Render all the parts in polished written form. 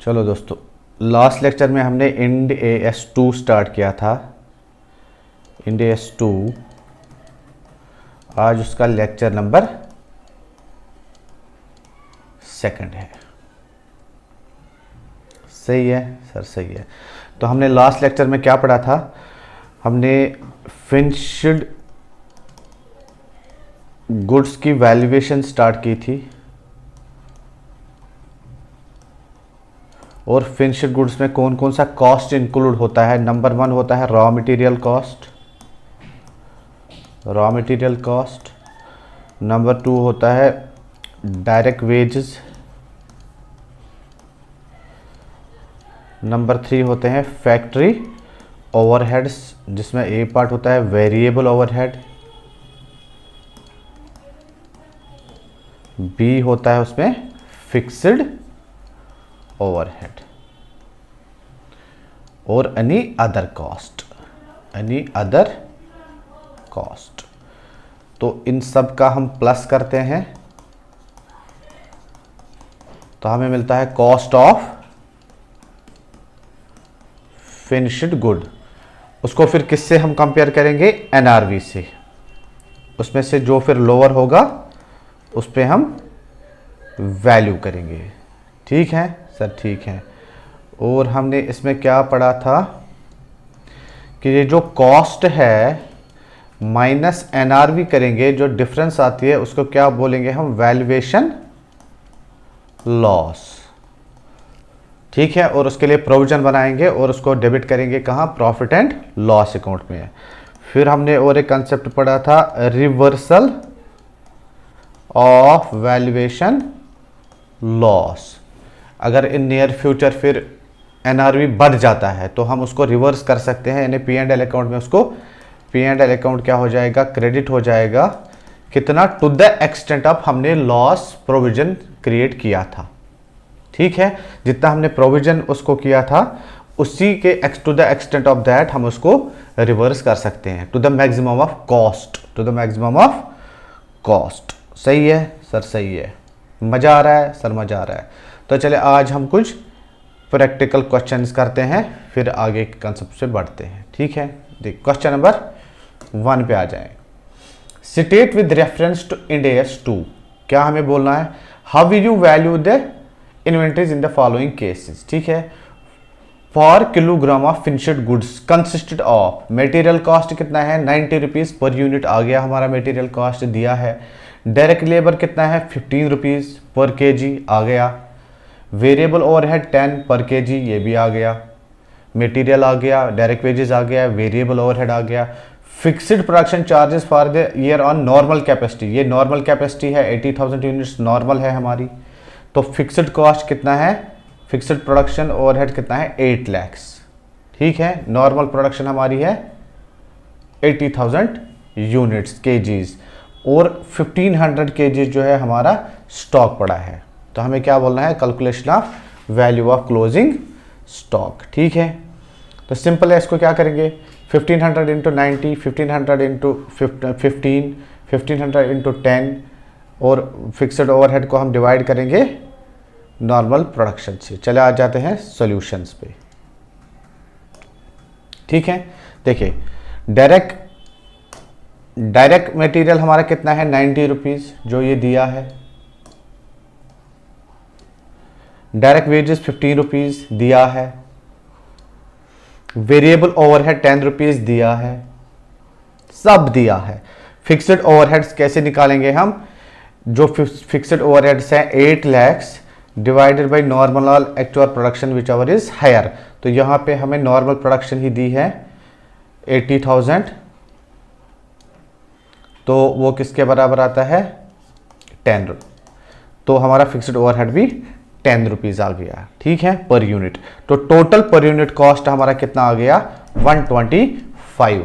चलो दोस्तों, last lecture में हमने इंड AS 2 स्टार्ट किया था। इंड AS 2 आज उसका लेक्चर नंबर 2 है। सही है सर, सही है। तो हमने लास्ट लेक्चर में क्या पढ़ा था? हमने फिनिश्ड गुड्स की वैल्यूएशन स्टार्ट की थी और फिनिश्ड गुड्स में कौन कौन सा कॉस्ट इंक्लूड होता है। नंबर 1 होता है raw material cost, raw material cost. Number 2 होता है डायरेक्ट वेजेस। नंबर 3 होते हैं फैक्ट्री ओवरहेड्स, जिसमें ए पार्ट होता है वेरिएबल ओवरहेड, बी होता है उसमें फिक्स्ड ओवरहेड और any other cost, any other cost. तो इन सब का हम प्लस करते हैं तो हमें मिलता है कॉस्ट ऑफ फिनिश्ड गुड। उसको फिर किससे हम कंपेयर करेंगे? एनआरवी से। उसमें से जो फिर लोअर होगा उस पर हम वैल्यू करेंगे। ठीक है सर, ठीक है। और हमने इसमें क्या पढ़ा था कि ये जो कॉस्ट है माइनस एनआरवी करेंगे, जो डिफरेंस आती है उसको क्या बोलेंगे हम? Valuation loss. ठीक है। और उसके लिए प्रोविजन बनाएंगे और उसको डेबिट करेंगे कहाँ? प्रॉफिट एंड लॉस अकाउंट में। फिर हमने और एक कंसेप्ट पढ़ा था रिवर्सल ऑफ वैल्यूएशन लॉस। अगर इन नियर फ्यूचर फिर एनआरवी बढ़ जाता है तो हम उसको रिवर्स कर सकते हैं, यानी P&L अकाउंट में उसको P&L अकाउंट क्या हो जाएगा? क्रेडिट हो जाएगा। कितना? टू द एक्सटेंट ऑफ हमने लॉस प्रोविजन क्रिएट किया था। ठीक है। जितना हमने प्रोविजन उसको किया था उसी के to the extent of that हम उसको रिवर्स कर सकते हैं, to the maximum of cost, to the maximum of cost. सही है सर, सही है। मजा आ रहा है सर, मजा आ रहा है। तो चले आज हम कुछ प्रैक्टिकल क्वेश्चंस करते हैं, फिर आगे के कंसेप्ट से बढ़ते हैं। ठीक है। देख क्वेश्चन नंबर 1 पे आ जाए। State with reference to Ind AS 2। क्या हमें बोलना है? How will you value the inventories in the following cases. ठीक है। For kilogram of finished goods consisted of material cost कितना है? 90 रुपीज पर यूनिट आ गया हमारा, मटेरियल कॉस्ट दिया है। डायरेक्ट लेबर कितना है? 15 रुपीज पर केजी आ गया। वेरिएबल ओवरहेड 10 पर केजी, ये भी आ गया। मटेरियल आ गया, डायरेक्ट वेजेस आ गया, वेरिएबल ओवरहेड आ गया। Fixed production charges for the year on normal capacity, ये नॉर्मल कैपेसिटी है, 80,000 यूनिट्स नॉर्मल है हमारी। तो फिक्स्ड कॉस्ट कितना है? फिक्स्ड प्रोडक्शन ओवरहेड कितना है? 8 लाख। ठीक है। नॉर्मल प्रोडक्शन हमारी है 80,000 यूनिट्स केजीज और 1500 केजीज जो है हमारा स्टॉक पड़ा है। तो हमें क्या बोलना है? Calculation of value of closing stock. ठीक है। तो सिंपल है, इसको क्या करेंगे? 1500 इंटू 90, 1500 इंटू 15, 1500 इंटू 10 और फिक्स्ड ओवरहेड को हम डिवाइड करेंगे नॉर्मल प्रोडक्शन से। चले आ जाते हैं सॉल्यूशंस पे। ठीक है। देखिए डायरेक्ट मटेरियल हमारा कितना है? 90 रुपीज, जो ये दिया है। डायरेक्ट वेजेस 15 रुपीज दिया है। वेरिएबल ओवरहेड 10 रुपीज दिया है, सब दिया है। फिक्स्ड ओवरहेड्स कैसे निकालेंगे हम? जो फिक्स्ड ओवरहेड्स हैं 8 lakh divided by normal actual production whichever is higher. तो यहां पे हमें नॉर्मल प्रोडक्शन ही दी है 80,000, तो वो किसके बराबर आता है? 10 रुपये। तो हमारा फिक्स्ड ओवरहेड भी 10 रुपीज आ गया। ठीक है, पर यूनिट। तो टोटल पर यूनिट कॉस्ट हमारा कितना आ गया? 125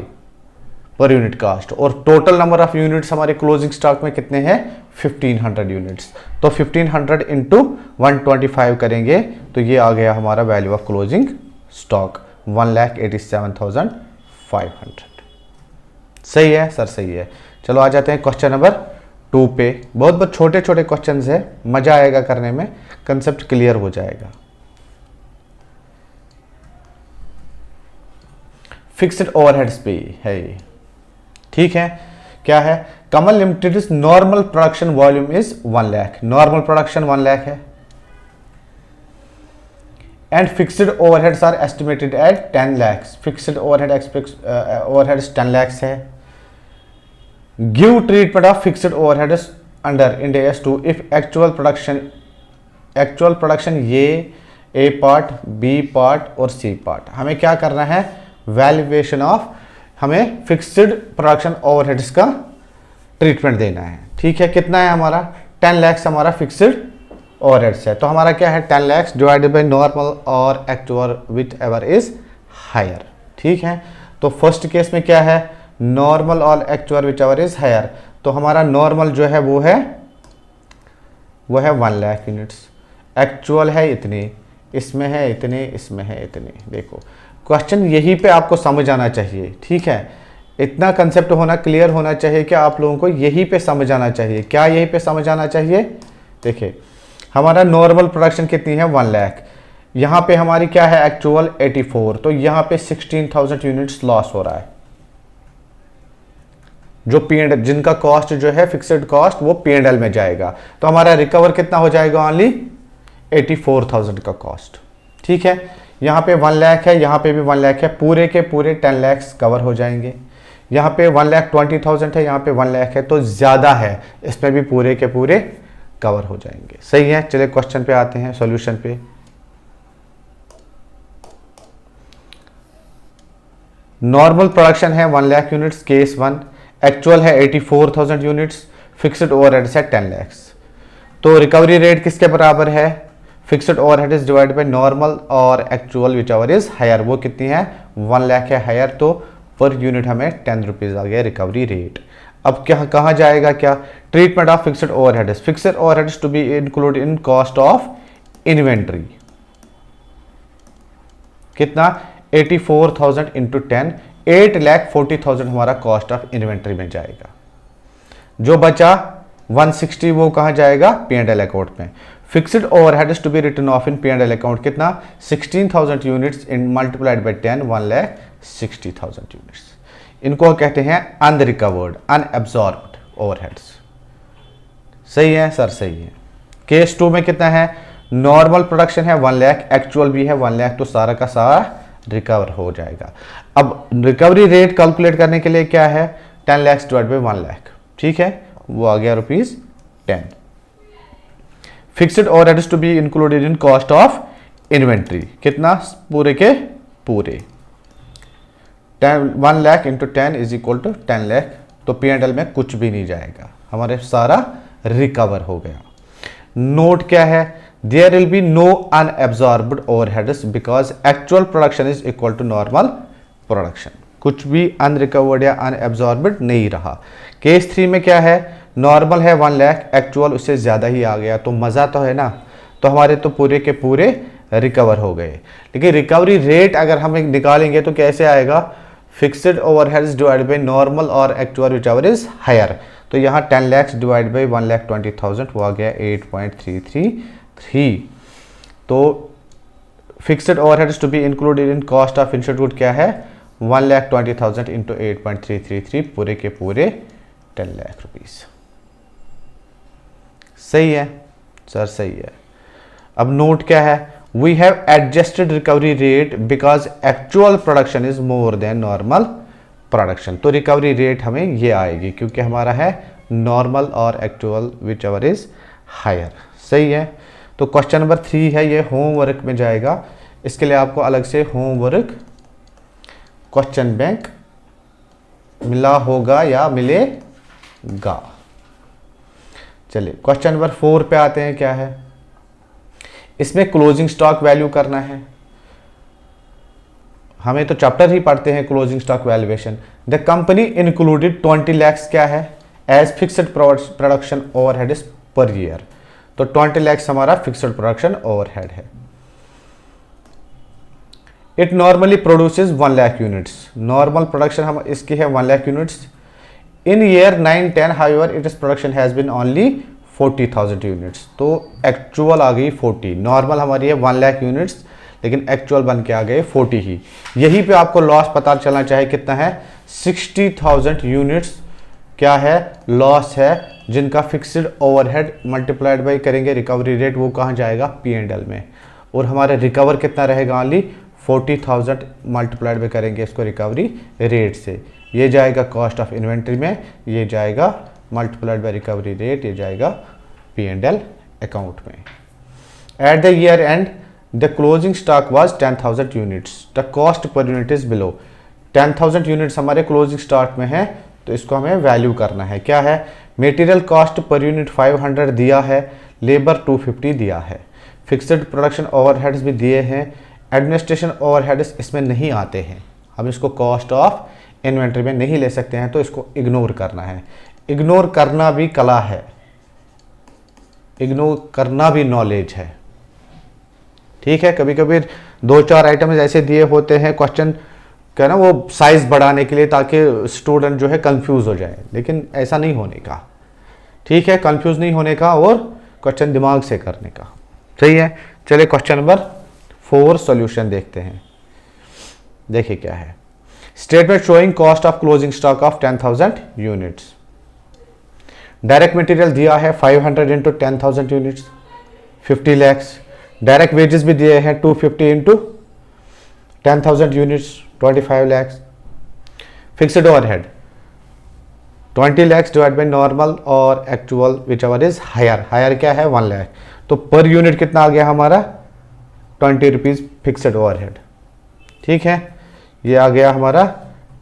पर यूनिट कॉस्ट। और टोटल नंबर ऑफ यूनिट्स हमारे क्लोजिंग स्टॉक में कितने हैं? 1500 यूनिट्स। तो 1500 इंटू 125 करेंगे तो ये आ गया हमारा वैल्यू ऑफ क्लोजिंग स्टॉक 1,87,500। सही है सर, सही है। चलो आ जाते हैं क्वेश्चन नंबर 2 पे। बहुत बहुत छोटे छोटे क्वेश्चन है, मजा आएगा करने में, कंसेप्ट क्लियर हो जाएगा। फिक्स्ड ओवरहेड्स पे है ये, ठीक है। क्या है, Kamal limited is normal production volume is 1 lakh, normal production 1 lakh है, and fixed overheads are estimated at 10 lakhs, fixed overheads 10 lakhs है। Give treatment of fixed overheads under Ind AS 2 if actual production ये ए पार्ट, बी पार्ट और C part. हमें क्या करना है, valuation of, हमें fixed production overheads का treatment देना है, ठीक है। कितना है हमारा, 10 lakhs हमारा फिक्स्ड ओवरहेड्स है, तो हमारा क्या है 10 lakhs डिवाइडेड बाय नॉर्मल और actual whichever is higher, ठीक है। तो फर्स्ट केस में क्या है, नॉर्मल और actual whichever is higher, तो हमारा नॉर्मल जो है वो है 1 लाख यूनिट्स, एक्चुअल है इतनी, इसमें है इतनी, इसमें है इतनी। देखो क्वेश्चन यहीं पे आपको समझ आना चाहिए, ठीक है। इतना कंसेप्ट होना क्लियर होना चाहिए कि आप लोगों को यहीं पे समझ आना चाहिए। क्या यहीं पे समझ आना चाहिए, देखिए हमारा नॉर्मल प्रोडक्शन कितनी है 1 लाख, यहाँ पे हमारी क्या है एक्चुअल 84, तो यहाँ पे 16,000 यूनिट्स लॉस हो रहा है। जो P&L, जिनका कॉस्ट जो है फिक्स्ड कॉस्ट वो P&L में जाएगा, तो हमारा रिकवर कितना हो जाएगा, ओनली 84,000 का कॉस्ट, ठीक है। यहाँ पे 1 लाख है, यहाँ पे भी 1 लाख है, पूरे के पूरे 10 lakhs कवर हो जाएंगे। यहाँ पे 1,20,000 है, यहाँ पे 1 लाख है, तो ज़्यादा है, इसमें भी पूरे के पूरे कवर हो जाएंगे, सही है। चलिए क्वेश्चन पे आते हैं, सॉल्यूशन पे। नॉर्मल प्रोडक्शन है 1 लाख यूनिट्स केस 1, एक्चुअल है 84,000 यूनिट्स, फिक्स्ड ओवरहेड्स है 10 lakhs। तो रिकवरी रेट किसके बराबर है, fixed overheads divide by normal और actual whichever is higher, वो कितनी है 1 लाख है हायर, तो पर यूनिट हमें 10 रुपीज़ आ गया रिकवरी रेट। अब क्या कहाँ जाएगा, क्या treatment of fixed overheads, fixed overheads to be include in cost of inventory, कितना 84,000 इंटू 10, 8,40,000 हमारा कॉस्ट ऑफ इन्वेंट्री में जाएगा। जो बचा 160 वो कहाँ जाएगा, P&L अकाउंट में। Fixed overheads to be written off in P&L account कितना 16,000 units in multiplied by 10, 1,60,000 units. इनको कहते हैं अनरिकवर्ड, अनएब्जॉर्ब्ड ओवरहेड्स, सही है सर, सही है। केस 2 में कितना है, नॉर्मल प्रोडक्शन है 1 लाख, एक्चुअल भी है 1 लाख, तो सारा का सारा रिकवर हो जाएगा। अब रिकवरी रेट कैलकुलेट करने के लिए क्या है, 10 lakhs डिवाइड बाय 1 लाख, ठीक है, वो आ गया ₹10। Fixed overheads to be included in cost of inventory, कितना पूरे के पूरे 1 lakh into 10 is equal to 10 lakh, तो P&L में कुछ भी नहीं जाएगा, हमारे सारा रिकवर हो गया। नोट क्या है, there will be no unabsorbed overheads because actual production is equal to normal production, कुछ भी अनरिकवर्ड या अनएब्जॉर्ब्ड नहीं रहा। केस 3 में क्या है, नॉर्मल है 1 लाख, एक्चुअल उससे ज़्यादा ही आ गया, तो मज़ा तो है ना, तो हमारे तो पूरे के पूरे रिकवर हो गए। लेकिन रिकवरी रेट अगर हम निकालेंगे तो कैसे आएगा, fixed overheads divide by normal और actual whichever is higher, तो यहाँ 10 lakhs डिवाइड बाई 1,20,000 वो आ गया 8.333। तो fixed overheads to be included in cost of institute क्या है 1,20,000 इंटू 8.333 पूरे के पूरे 10 लाख रुपीस। सही है सर, सही है। अब नोट क्या है, we have adjusted recovery rate because actual production is more than normal production. तो रिकवरी रेट हमें ये आएगी क्योंकि हमारा है नॉर्मल और actual whichever is higher. सही है। तो क्वेश्चन नंबर 3 है, ये होमवर्क में जाएगा, इसके लिए आपको अलग से होमवर्क क्वेश्चन बैंक मिला होगा या मिलेगा। चलिए क्वेश्चन नंबर 4 पे आते हैं। क्या है इसमें, क्लोजिंग स्टॉक वैल्यू करना है। हमें तो चैप्टर ही पढ़ते हैं closing stock valuation. The company included 20 lakhs क्या है as fixed production overhead per year. तो 20 lakhs हमारा फिक्स्ड प्रोडक्शन ओवरहेड है। It normally produces 1 lakh units. Normal production हम इसकी है 1 lakh units. In year 9-10 however its production has been only 40,000 units. तो actual आ गई 40, नॉर्मल हमारी है 1 लाख यूनिट्स, लेकिन एक्चुअल बन के आ गए 40 ही। यहीं पे आपको लॉस पता चलना चाहिए कितना है, 60,000 यूनिट्स क्या है, लॉस है, जिनका फिक्स्ड ओवरहेड मल्टीप्लाइड बाई करेंगे रिकवरी रेट, वो कहाँ जाएगा, P&L में। और हमारे रिकवर कितना रहेगा, ओनली 40,000 मल्टीप्लाइड बाई करेंगे इसको रिकवरी रेट से, ये जाएगा कॉस्ट ऑफ इन्वेंट्री में, ये जाएगा मल्टीप्लाइड बाई रिकवरी रेट, ये जाएगा P&L अकाउंट में। At the year and the closing stock was 10,000 units, the cost per unit is below. 10,000 units हमारे क्लोजिंग स्टॉक में है, तो इसको हमें वैल्यू करना है। क्या है, मटेरियल कॉस्ट पर यूनिट 500 दिया है, लेबर 250 दिया है, फिक्स्ड प्रोडक्शन ओवरहेड्स भी दिए हैं, एडमिनिस्ट्रेशन ओवरहेड्स इसमें नहीं आते हैं, हम इसको कॉस्ट ऑफ इन्वेंट्री में नहीं ले सकते हैं, तो इसको इग्नोर करना है। इग्नोर करना भी कला है, इग्नोर करना भी नॉलेज है, ठीक है। कभी कभी 2-4 आइटम्स ऐसे दिए होते हैं क्वेश्चन क्या ना, वो साइज बढ़ाने के लिए, ताकि स्टूडेंट जो है कंफ्यूज हो जाए, लेकिन ऐसा नहीं होने का, ठीक है, कंफ्यूज नहीं होने का और क्वेश्चन दिमाग से करने का, सही है। चलिए क्वेश्चन नंबर 4 सॉल्यूशन देखते हैं। देखिए क्या है, statement showing cost of closing stock of 10,000 units. Direct material दिया है 500 into 10,000 units 50 lakhs, direct wages भी दिए हैं 250 into 10,000 units 25 lakhs, fixed overhead 20 lakhs divide by normal और actual whichever is higher, higher क्या है 1 लाख, तो पर यूनिट कितना आ गया हमारा 20 रुपीज़ फिक्स्ड ओवरहेड, ठीक है। ये आ गया हमारा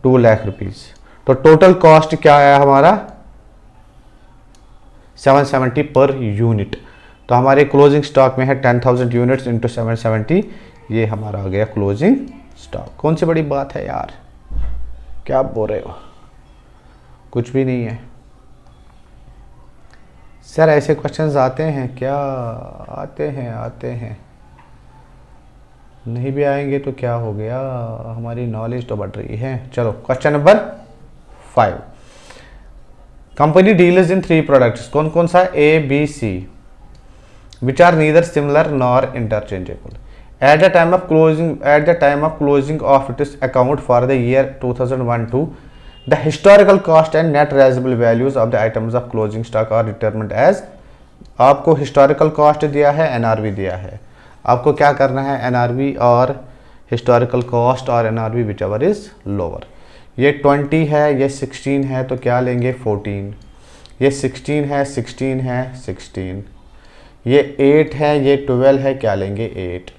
2 लाख रुपीज़, तो टोटल कॉस्ट क्या आया हमारा 770 पर यूनिट। तो हमारे क्लोजिंग स्टॉक में है 10,000 यूनिट्स इंटू 770, ये हमारा आ गया क्लोजिंग स्टॉक। कौन सी बड़ी बात है यार, क्या आप बोल रहे हो, कुछ भी नहीं है सर, ऐसे क्वेश्चंस आते हैं क्या, आते हैं, नहीं भी आएंगे तो क्या हो गया, हमारी नॉलेज तो बढ़ रही है। चलो क्वेश्चन नंबर 5, कंपनी डीलर्स इन 3 प्रोडक्ट्स, कौन कौन सा, A, B, C, which are neither similar nor interchangeable. At the time of closing of its account for the year 2001-2, the historical cost and net realizable values of the items of closing stock are determined as, आपको historical cost दिया है, NRV दिया है, आपको क्या करना है, NRV और historical cost और NRV whichever is lower। ये 20 है, ये 16 है, तो क्या लेंगे 14, ये 16 है, 16 है, 16, ये 8 है, ये 12 है, क्या लेंगे 8,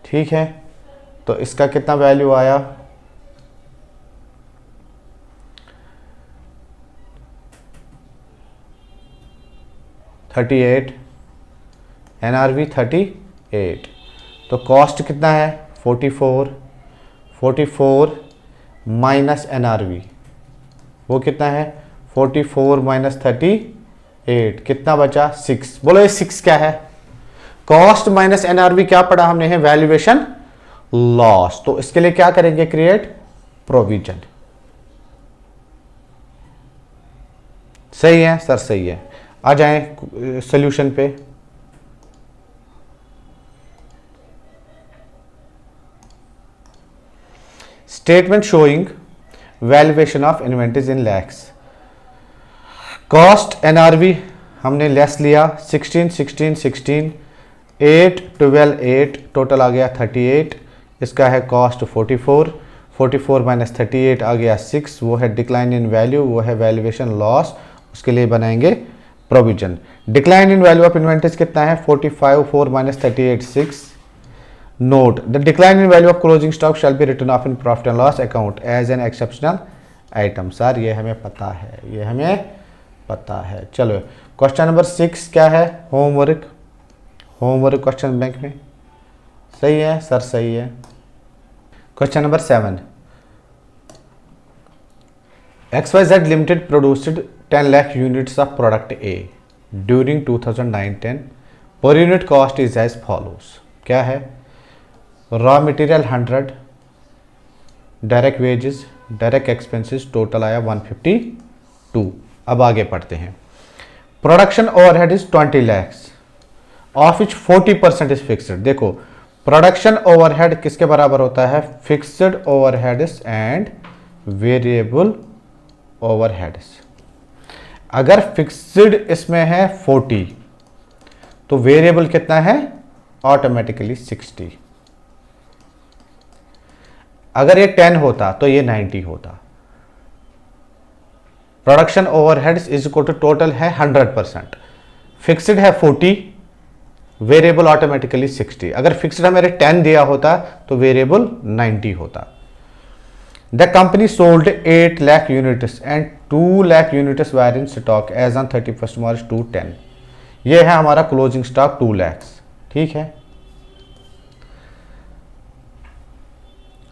ठीक है। तो इसका कितना वैल्यू आया, $38, NRV 38, तो कॉस्ट कितना है 44 माइनस NRV, वो कितना है 44 माइनस 38, कितना बचा 6, बोलो ये 6 क्या है, कॉस्ट माइनस NRV क्या पढ़ा हमने है, वैल्यूएशन लॉस। तो इसके लिए क्या करेंगे, क्रिएट प्रोविजन, सही है सर, सही है। आ जाएं सॉल्यूशन पे, statement showing valuation of inventories in lakhs, cost NRV हमने लेस लिया 16 16 16, 8 12 8, टोटल आ गया 38, इसका है कॉस्ट 44 माइनस 38 आ गया 6, वो है डिक्लाइन इन वैल्यू, वो है वैल्यूएशन लॉस, उसके लिए बनाएंगे provision. Decline in value of inventories कितना है 45, 4 minus 38 6। Note the decline in value of closing stock shall be written off in profit and loss account as an exceptional item. Sir ये हमें पता है, ये हमें पता है। चलो क्वेश्चन नंबर 6 क्या है, होमवर्क क्वेश्चन बैंक में, सही है सर, सही है। Question number 7, XYZ limited produced 10 lakh units of product A during 2009-10, per unit cost is as follows. क्या है, raw material 100, direct wages, direct expenses, total आया 152। अब आगे पढ़ते हैं। Production overhead is 20 lakhs of which 40% is fixed. देखो प्रोडक्शन ओवरहेड किसके बराबर होता है? Fixed overheads and variable overheads. अगर फिक्स्ड इसमें है 40 तो वेरिएबल कितना है? ऑटोमेटिकली 60। अगर ये 10 होता तो ये 90 होता। Production overheads is equal to total है 100%, फिक्स्ड है 40, वेरिएबल ऑटोमेटिकली 60। अगर फिक्स्ड हमें 10 दिया होता तो वेरिएबल 90 होता। The company sold 8 lakh units and 2 lakh units were in stock as on 31 March 2010। ये है हमारा क्लोजिंग स्टॉक 2 लाख। ठीक है।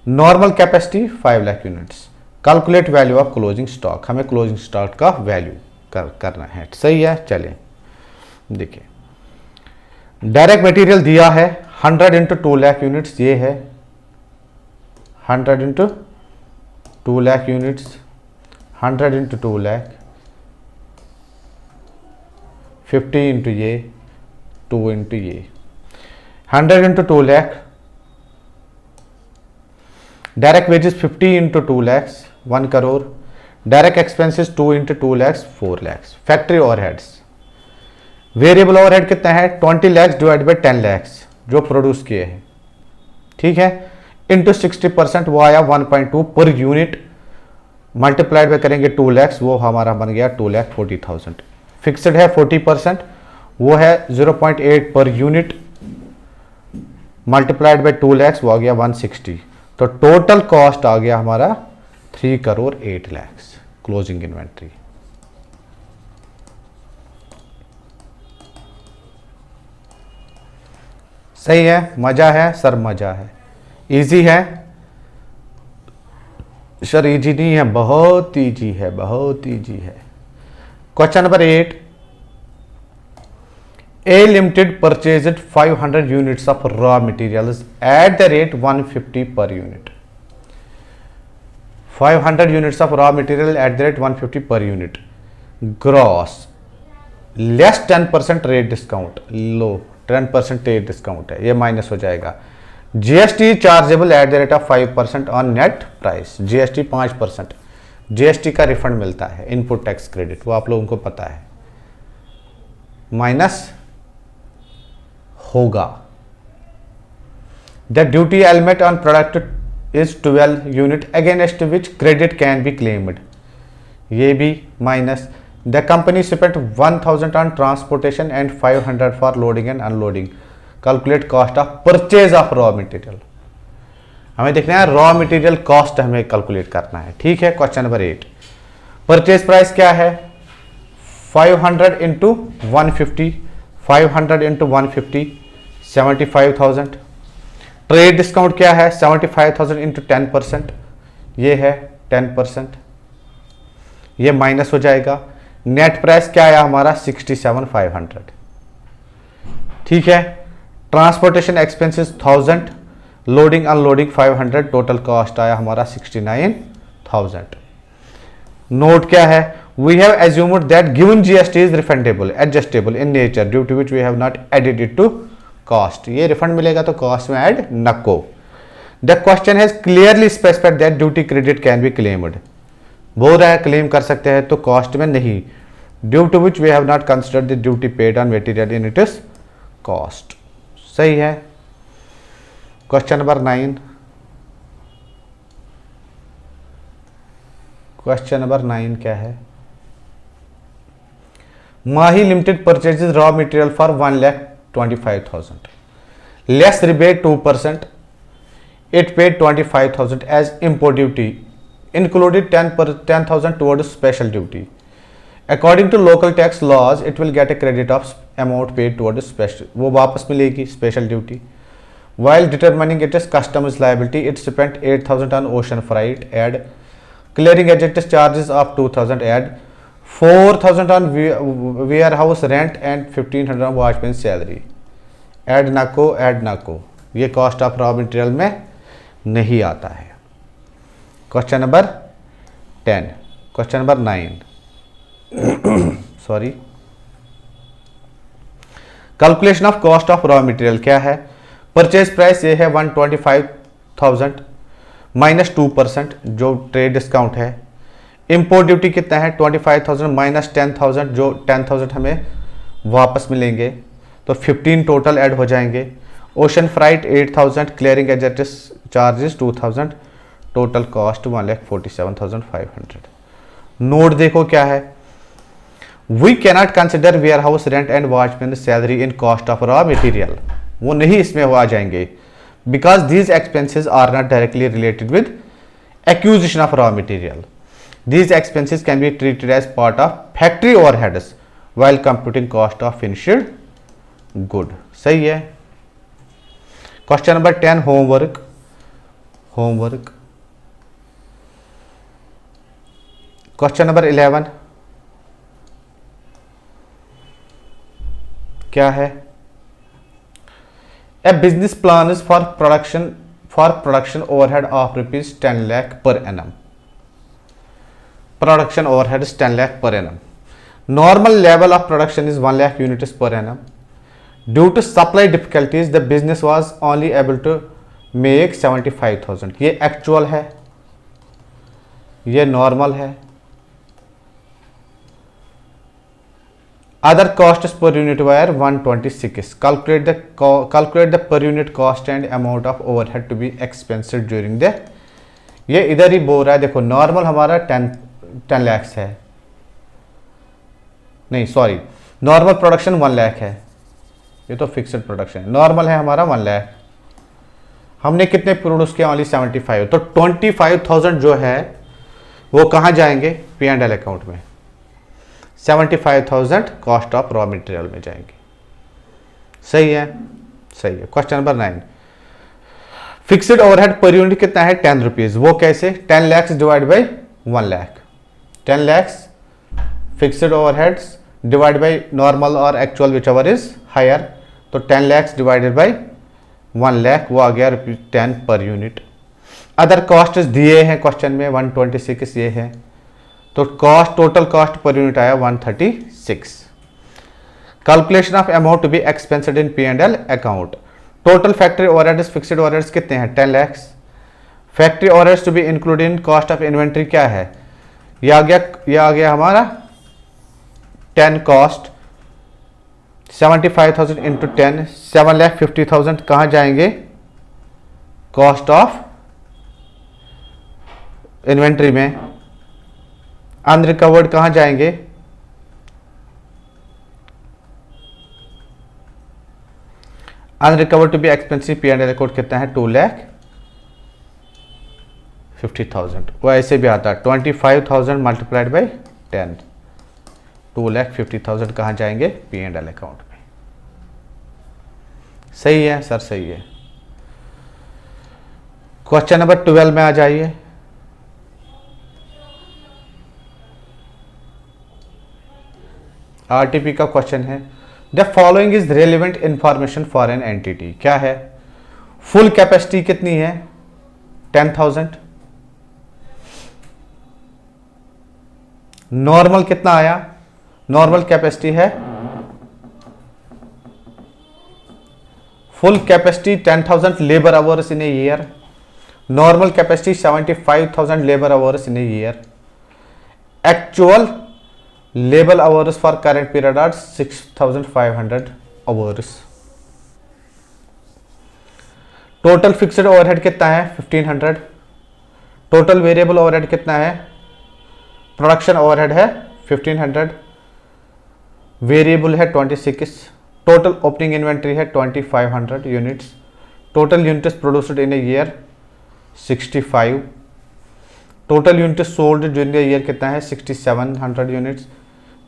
Normal capacity 5 lakh units. Calculate value of closing stock, हमें क्लोजिंग स्टॉक का वैल्यू करना है। सही है। चलिए देखिए, डायरेक्ट मटेरियल दिया है 100 इंटू 2 लाख यूनिट्स, ये है 100 into 2 lakh units, 100 into 2 lakh, 50 into ये, 2 इंटू ये, 100 into 2 lakh. Direct wages 50 into 2 lakhs 1 crore. Direct expenses 2 into 2 lakhs 4 lakhs. Factory overheads, variable overhead कितना है? 20 लैक्स डिवाइड बाई 10 लैक्स जो प्रोड्यूस किए हैं। ठीक है। इंटू 60% वो आया 1.2 पर यूनिट, मल्टीप्लाइड में करेंगे 2 लैक्स, वो हमारा बन गया 2,40,000। फिक्स्ड है 40%, वो है 0.8 per unit, multiplied by 2 lakhs, वो आ गया 160। तो टोटल कॉस्ट आ गया हमारा 3 करोड़ 8 लाख क्लोजिंग इन्वेंट्री। सही है। मजा है सर? मजा है। इजी है सर? इजी नहीं है, बहुत इजी है, बहुत इजी है। Question number 8, A Limited purchased 500 units of raw materials at the rate 150 per unit. 500 units of raw material at the rate 150 per unit. Gross less 10% rate discount, low 10% rate discount है, ये minus हो जाएगा। GST chargeable at the rate of 5% on net price. GST 5%, GST का refund मिलता है, input tax credit, वो आप लोगों को पता है, माइनस होगा। The duty element on product is 12 unit against which credit can be claimed, ये भी minus. The company spent 1000 on transportation and 500 for loading and unloading. Calculate cost of purchase of raw material, हमें देखना है raw material cost हमें calculate करना है। ठीक है। क्वेश्चन नंबर 8, परचेज प्राइस क्या है? 500 इंटू 150, 500 इंटू 150 75,000। ट्रेड डिस्काउंट क्या है? 75,000 इंटू 10%, ये है 10%, ये माइनस हो जाएगा। नेट प्राइस क्या आया हमारा? 67,500। ठीक है। Transportation expenses 1000, loading unloading 500, total cost आया हमारा 69,000। नोट क्या है? We have assumed that given GST is refundable, adjustable in nature, due to which we have not added it to cost. ये रिफंड मिलेगा तो कॉस्ट में ऐड न को। The question has clearly specified that duty credit can be claimed. बोल रहा है claim कर सकते हैं तो कॉस्ट में नहीं, due to which we have not considered the duty paid on material in its cost. सही है। क्वेश्चन नंबर 9, क्वेश्चन नंबर 9 क्या है? Mahi Limited purchases raw material for 1,25,000. Less rebate 2%. It paid 25,000 as import duty, included 10,000 towards special duty. According to local tax laws, it will get a credit of amount paid towards special. वो वापस मिलेगी special duty. While determining its customs liability, it spent 8,000 on ocean freight. Add clearing agent charges of 2,000. Add 4,000 on warehouse rent and 1,500 on watchman salary. Add ना को, ये cost of raw material में नहीं आता है। Question number 10, question number 9 sorry, calculation of cost of raw material क्या है? Purchase price ये है 125,000 माइनस 2% जो ट्रेड डिस्काउंट है। इंपोर्ट ड्यूटी कितना है 25,000 माइनस 10,000 जो 10,000 हमें वापस मिलेंगे, तो 15 टोटल ऐड हो जाएंगे। Ocean freight 8,000, clearing agents charges 2,000, total cost 1,47,500। Note देखो क्या है, we cannot consider warehouse rent and watchman salary in cost of raw material, वो नहीं इसमें आ जाएंगे, because these expenses are not directly related with acquisition of raw material. These expenses can be treated as part of factory overheads while computing cost of finished good। सही है। Question number 10 homework. Question number 11 क्या है? A business plan is for production overhead of ₹10 lakh per annum। Production overhead is 10 lakh per annum. Normal level of production is 1 lakh units per annum. Due to supply difficulties, the business was only able to make 75,000। ये actual है, ये normal है। Other costs per unit were 126। Calculate the per unit cost and amount of overhead to be expensed during the, ये इधर ही बोल रहा है। देखो नॉर्मल हमारा 10 lakhs है, नहीं सॉरी, नॉर्मल प्रोडक्शन 1 lakh है, ये तो फिक्स्ड प्रोडक्शन है। नॉर्मल है हमारा 1 lakh, हमने कितने प्रोड्यूस किया? ओनली 75। तो 25,000 जो है वो कहाँ जाएंगे? P&L अकाउंट में। 75,000 कॉस्ट ऑफ रॉ मटेरियल में जाएंगे। सही है, सही है। Question number 9, fixed overhead per unit कितना है? 10 रुपीज। वो कैसे? 10 lakhs divide by 1 lakh। 10 lakhs fixed overheads divided by normal or actual whichever is higher, तो 10 lakhs divided by 1 lakh वो आ गया ₹10 पर यूनिट। अदर कॉस्ट दिए हैं क्वेश्चन में 126 ये है, तो cost total cost per unit आया 136। Calculation of amount to be expensed in P&L account. Total factory overheads fixed overheads कितने हैं? 10 lakhs। Factory overheads to be included in cost of inventory क्या है? ये आ गया हमारा 10 कॉस्ट 75,000 इंटू 10 7,50,000 कहाँ जाएंगे? कॉस्ट ऑफ इन्वेंट्री में। अनरिकवर्ड कहाँ जाएंगे? Unrecovered to be expensive P&L account कितना है? 2,50,000। वो ऐसे भी आता है 25,000 मल्टीप्लाइड बाई 10, 2,50,000 कहाँ जाएंगे? P&L अकाउंट में। सही है सर, सही है। क्वेश्चन नंबर 12 में आ जाइए। RTP का क्वेश्चन है, the following is relevant information for an entity. क्या है? फुल कैपेसिटी कितनी है? 10,000। नॉर्मल कितना आया? नॉर्मल कैपेसिटी है, full capacity 10,000 labour hours in a year. Normal capacity 75,000 labour hours in a year. Actual labour hours for current period are 6,500 hours. Total fixed overhead कितना है? 1,500। Total variable overhead कितना है? Production overhead है 1,500, variable है 26। Total opening inventory है 2,500 units. Total units produced in a year 65। Total units sold during the year कितना है? 6,700 units.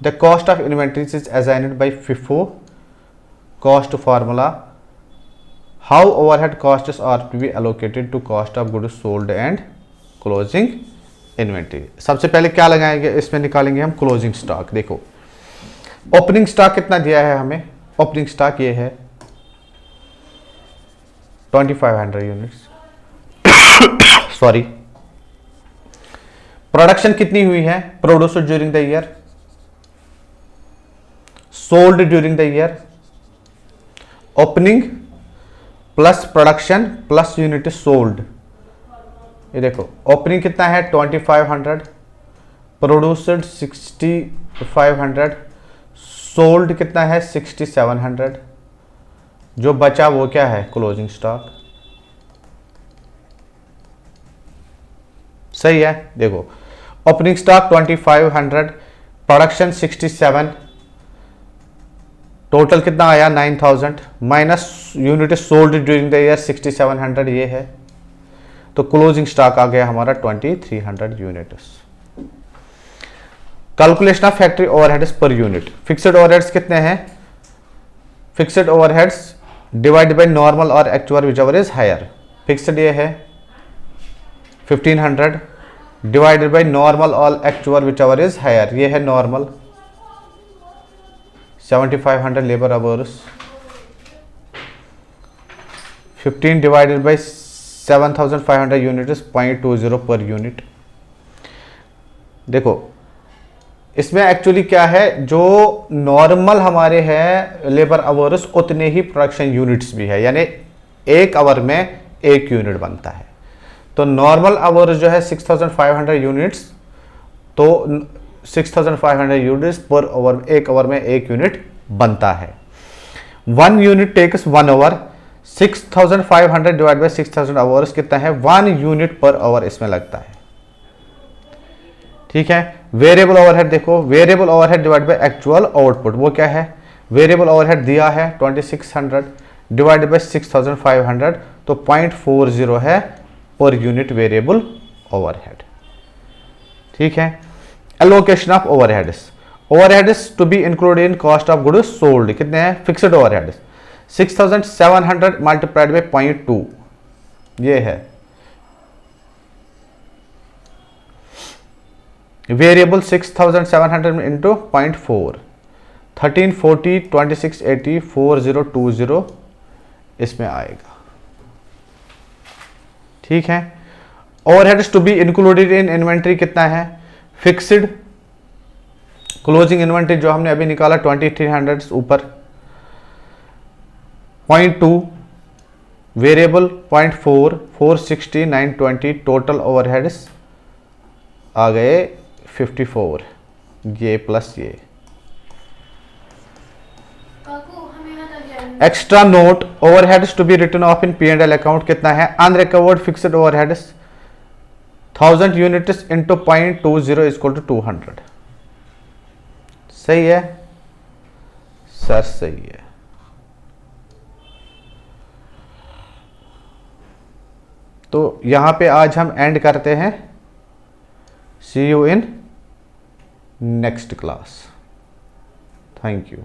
The cost of inventories is assigned by FIFO cost formula. How overhead costs are to be allocated to cost of goods sold and closing inventory. सबसे पहले क्या लगाएंगे? इसमें निकालेंगे हम closing stock. देखो ओपनिंग स्टॉक कितना दिया है हमें? ओपनिंग स्टॉक ये है 2,500 यूनिट्स। सॉरी, प्रोडक्शन कितनी हुई है? Produced during the year, sold during the year. Opening plus production plus unit sold. ये देखो ओपनिंग कितना है 2500, प्रोड्यूस्ड 6500, सोल्ड कितना है 6700, जो बचा वो क्या है क्लोजिंग स्टॉक। सही है। देखो ओपनिंग स्टॉक 2500, प्रोडक्शन 67, टोटल कितना आया 9000 minus unit sold during the year 6700, ये है। तो क्लोजिंग स्टॉक आ गया हमारा 2300 units. Calculation of factory overheads per unit. Fixed overheads कितने हैं? Fixed overheads divide by normal और actual whichever is higher. Fixed ये है 1500 डिवाइडेड बाय नॉर्मल और एक्चुअल व्हिचएवर इज हायर, ये है normal 7500 labour hours, 15 divided by 7500 unit is 0.20 per unit. देखो इसमें एक्चुअली क्या है, जो नॉर्मल हमारे हैं लेबर आवर्स उतने ही प्रोडक्शन यूनिट्स भी है, यानी एक आवर में एक यूनिट बनता है। तो नॉर्मल आवर्स जो है 6500 यूनिट्स, तो 6500 यूनिट्स पर आवर, एक आवर में एक यूनिट बनता है। 1 unit takes 1 hour, 6500 divide by 6000 hours कितना है 1 यूनिट पर आवर इसमें लगता है। ठीक है। वेरिएबल ओवरहेड देखो, variable overhead divide by actual output, वो क्या है? वेरिएबल ओवरहेड दिया है 2600 डिवाइड बाय 6500, तो 0.40 है पर यूनिट वेरिएबल ओवरहेड। ठीक है। Allocation of overheads. Overheads to be included in cost of goods sold कितने हैं? फिक्स्ड ओवरहेड्स 6700 मल्टीप्लाइड बाय 0.2, ये है। वेरिएबल 6700 इंटू 0.4, 1340 2680 4020 इसमें आएगा। ठीक है। Overheads to be included in inventory कितना है? फिक्स्ड क्लोजिंग इन्वेंट्री जो हमने अभी निकाला 2300 ऊपर, 0.2 वेरिएबल 0.4 460 920, टोटल ओवरहेड्स आ गए 54, ये प्लस ये। Extra note overheads to be written off in P&L account कितना है? Unrecovered fixed overheads 1000 units into 0.20 equal to 200। सही है सर, सही है। तो यहां पे आज हम एंड करते हैं। See you in next class. Thank you.